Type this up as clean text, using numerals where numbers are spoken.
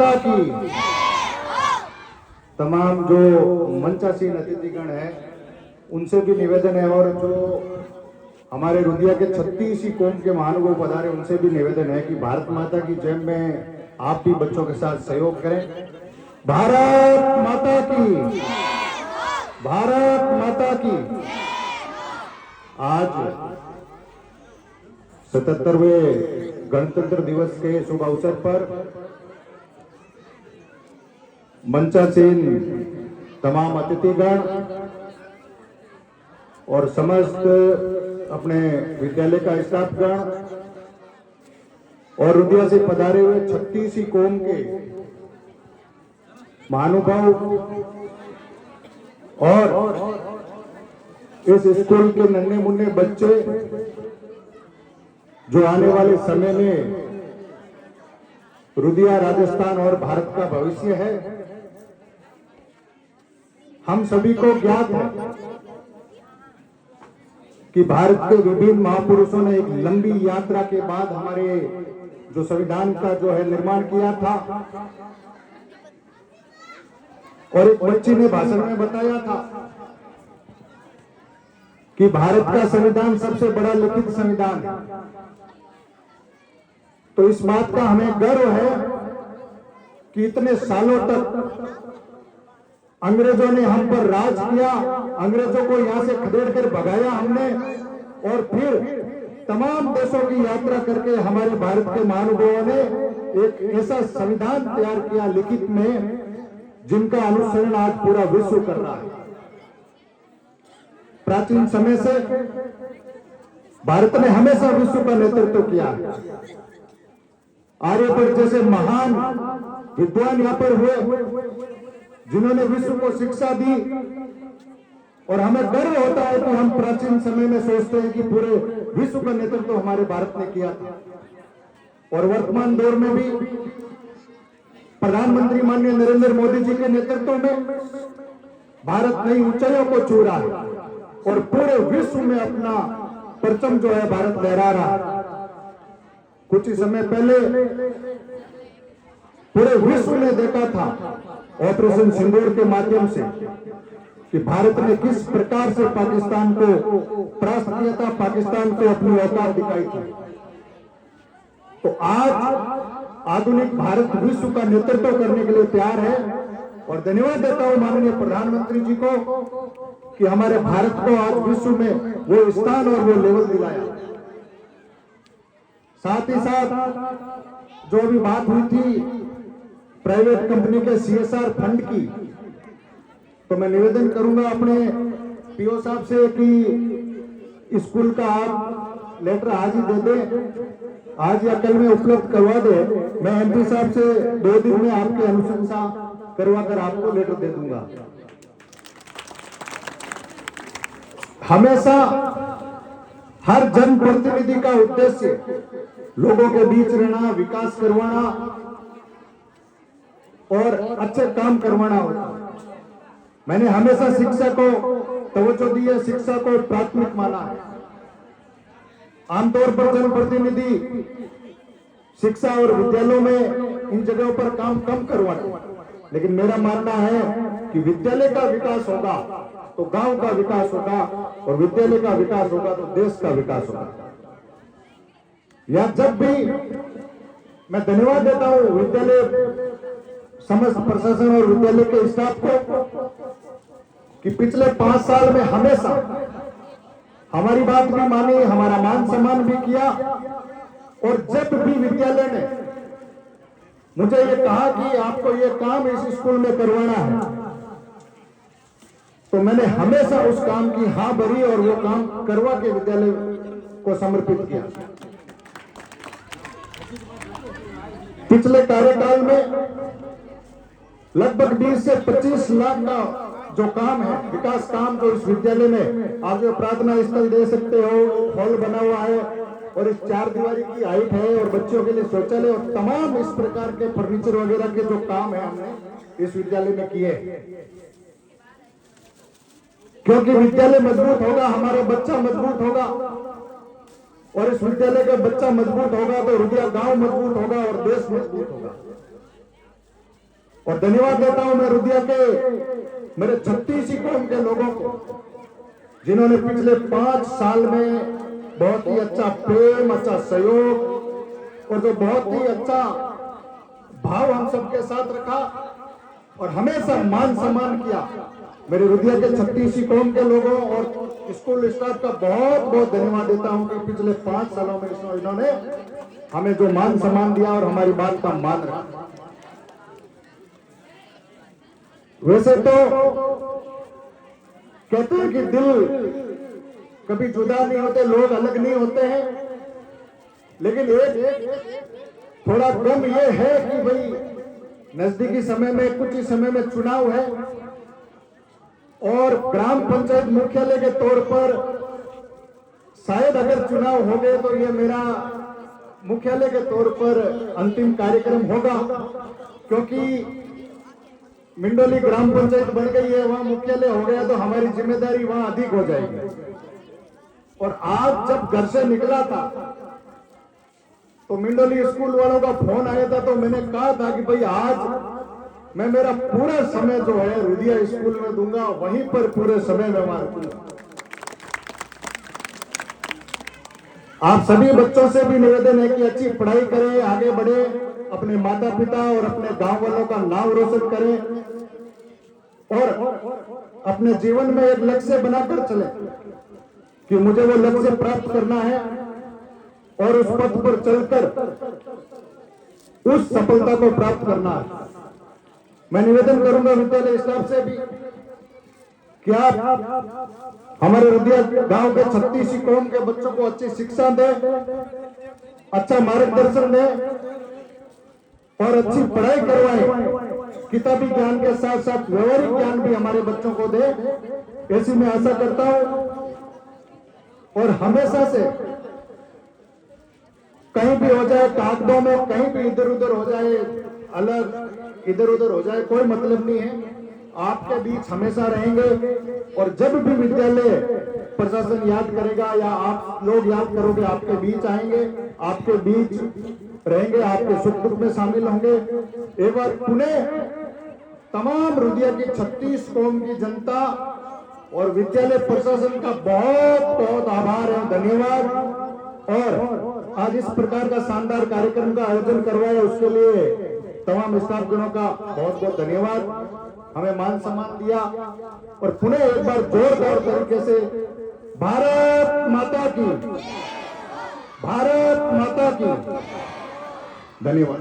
माता की। तमाम जो मंचासीन अतिथिगण है उनसे भी निवेदन है, और जो हमारे रुदिया के 36 कौम के महानुभाव पधारे उनसे भी निवेदन है कि भारत माता की जय में आप भी बच्चों के साथ सहयोग करें। भारत माता की, भारत माता की। आज 77वें गणतंत्र दिवस के शुभ अवसर पर मंचासीन तमाम अतिथिगण और समस्त अपने विद्यालय का स्टाफगण और रुदिया से पधारे हुए 36 कौम के महानुभाव और इस स्कूल के नन्हे मुन्ने बच्चे जो आने वाले समय में रुदिया, राजस्थान और भारत का भविष्य है। हम सभी को ज्ञात है कि भारत के विभिन्न महापुरुषों ने एक लंबी यात्रा के बाद हमारे जो संविधान का जो है निर्माण किया था, और एक बच्ची ने भाषण में बताया था कि भारत का संविधान सबसे बड़ा लिखित संविधान है। तो इस बात का हमें गर्व है कि इतने सालों तक अंग्रेजों ने हम पर राज किया, अंग्रेजों को यहां से खदेड़ कर भगाया हमने, और फिर तमाम देशों की यात्रा करके हमारे भारत के महानुभावों ने एक ऐसा संविधान तैयार किया लिखित में जिनका अनुसरण आज पूरा विश्व कर रहा है। प्राचीन समय से भारत ने हमेशा विश्व का नेतृत्व किया है। आर्यभट्ट जैसे महान विद्वान यहाँ पर हुए जिन्होंने विश्व को शिक्षा दी, और हमें गर्व होता है कि हम प्राचीन समय में सोचते हैं कि पूरे विश्व का नेतृत्व हमारे भारत ने किया था। और वर्तमान दौर में भी प्रधानमंत्री माननीय नरेंद्र मोदी जी के नेतृत्व में भारत नई ऊंचाइयों को छू रहा है और पूरे विश्व में अपना परचम जो है भारत लहरा रहा है। कुछ ही समय पहले पूरे विश्व ने देखा था ऑपरेशन सिंदूर के माध्यम से कि भारत ने किस प्रकार से पाकिस्तान को परास्त किया था, पाकिस्तान को अपनी औकात दिखाई थी। तो आज आधुनिक भारत विश्व का नेतृत्व करने के लिए तैयार है, और धन्यवाद देता हूं माननीय प्रधानमंत्री जी को कि हमारे भारत को आज विश्व में वो स्थान और वो लेवल दिलाया। साथ ही साथ जो अभी बात हुई थी प्राइवेट कंपनी के CSR फंड की, तो मैं निवेदन करूंगा अपने पीओ साहब से कि स्कूल का आप लेटर आज ही दे दें, आज या कल में उपलब्ध करवा दे। मैं MP साहब से 2 दिन में आपकी अनुशंसा करवाकर आपको लेटर दे दूंगा। हमेशा हर जनप्रतिनिधि का उद्देश्य लोगों के बीच रहना, विकास करवाना और अच्छे काम करवाना होता है। मैंने हमेशा शिक्षा को तवज्जो दी है, शिक्षा को प्राथमिक माना है। आमतौर पर जनप्रतिनिधि शिक्षा और विद्यालयों में इन जगहों पर काम कम करवाते, लेकिन मेरा मानना है कि विद्यालय का विकास होगा तो गांव का विकास होगा, और विद्यालय का विकास होगा तो देश का विकास होगा। या जब भी मैं धन्यवाद देता हूं विद्यालय समस्त प्रशासन और विद्यालय के स्टाफ को कि पिछले 5 साल में हमेशा हमारी बात भी मानी, हमारा मान सम्मान भी किया, और जब भी विद्यालय ने मुझे ये कहा कि आपको ये काम इस स्कूल में करवाना है, तो मैंने हमेशा उस काम की हां भरी और वो काम करवा के विद्यालय को समर्पित किया। पिछले कार्यकाल में लगभग 20 से 25 लाख का जो काम है, विकास काम जो इस विद्यालय में, आप जो प्रार्थना स्थल दे सकते हो, हॉल बना हुआ है और इस 4 दीवारी की हाइट है और बच्चों के लिए शौचालय और तमाम इस प्रकार के फर्नीचर वगैरह के जो काम है हमने इस विद्यालय में किए। क्योंकि विद्यालय मजबूत होगा, हमारा बच्चा मजबूत होगा, और इस विद्यालय का बच्चा मजबूत होगा तो रुदिया गांव मजबूत होगा और देश मजबूत होगा। और धन्यवाद देता हूं मैं रुदिया के मेरे 36 कौम के लोगों को, जिन्होंने पिछले 5 साल में बहुत ही अच्छा प्रेम, अच्छा सहयोग और जो बहुत ही अच्छा भाव हम सबके साथ रखा और हमेशा मान सम्मान किया। मेरे रुदिया के 36 कौम के लोगों और स्कूल स्टाफ का बहुत बहुत धन्यवाद देता हूं कि पिछले 5 सालों में इन्होंने हमें जो मान सम्मान दिया और हमारी बात का मान रखा। वैसे तो कहते हैं कि दिल कभी जुदा नहीं होते, लोग अलग नहीं होते हैं, लेकिन एक थोड़ा गम ये है कि भाई नजदीकी समय में, कुछ ही समय में चुनाव है और ग्राम पंचायत मुख्यालय के तौर पर शायद अगर चुनाव हो गए तो ये मेरा मुख्यालय के तौर पर अंतिम कार्यक्रम होगा, क्योंकि मिंडोली ग्राम पंचायत बन गई है, वहां मुख्यालय हो गया तो हमारी जिम्मेदारी वहां अधिक हो जाएगी। और आज जब घर से निकला था तो मिंडोली स्कूल वालों का फोन आया था, तो मैंने कहा था कि भाई आज मैं मेरा पूरा समय जो है रुदिया स्कूल में दूंगा, वहीं पर पूरे समय में वहां रखूंगा। आप सभी बच्चों से भी निवेदन है कि अच्छी पढ़ाई करें, आगे बढ़े, अपने माता पिता और अपने गांव वालों का नाम रोशन करें और अपने जीवन में एक लक्ष्य बनाकर चले कि मुझे वो लक्ष्य प्राप्त करना है और उस पथ पर चलकर उस सफलता को प्राप्त करना है। मैं निवेदन करूंगा विद्यालय स्टाफ से भी कि आप हमारे रुदिया गांव के 36 कौम के बच्चों को अच्छी शिक्षा दें, अच्छा मार्गदर्शन दें और अच्छी पढ़ाई करवाएं। किताबी ज्ञान के साथ साथ व्यवहारिक ज्ञान भी हमारे बच्चों को दे, ऐसी मैं आशा करता हूं। और हमेशा से कहीं भी हो जाए, कागजों में कहीं भी इधर उधर हो जाए, अलग इधर उधर हो जाए, कोई मतलब नहीं है, आपके बीच हमेशा रहेंगे। और जब भी विद्यालय प्रशासन याद करेगा या आप लोग याद करोगे, आपके बीच आएंगे, आपके बीच रहेंगे, आपके सुख दुख में शामिल होंगे। एक बार पुनः तमाम रुदिया की 36 कौम की जनता और विद्यालय प्रशासन का बहुत बहुत आभार है, धन्यवाद। और आज इस प्रकार का शानदार कार्यक्रम का आयोजन करवाया, उसके लिए तमाम स्टाफ गणों का बहुत बहुत धन्यवाद। हमें मान सम्मान दिया और पुनः एक बार जोरदार तरीके से भारत माता की, भारत माता की धन्यवाद।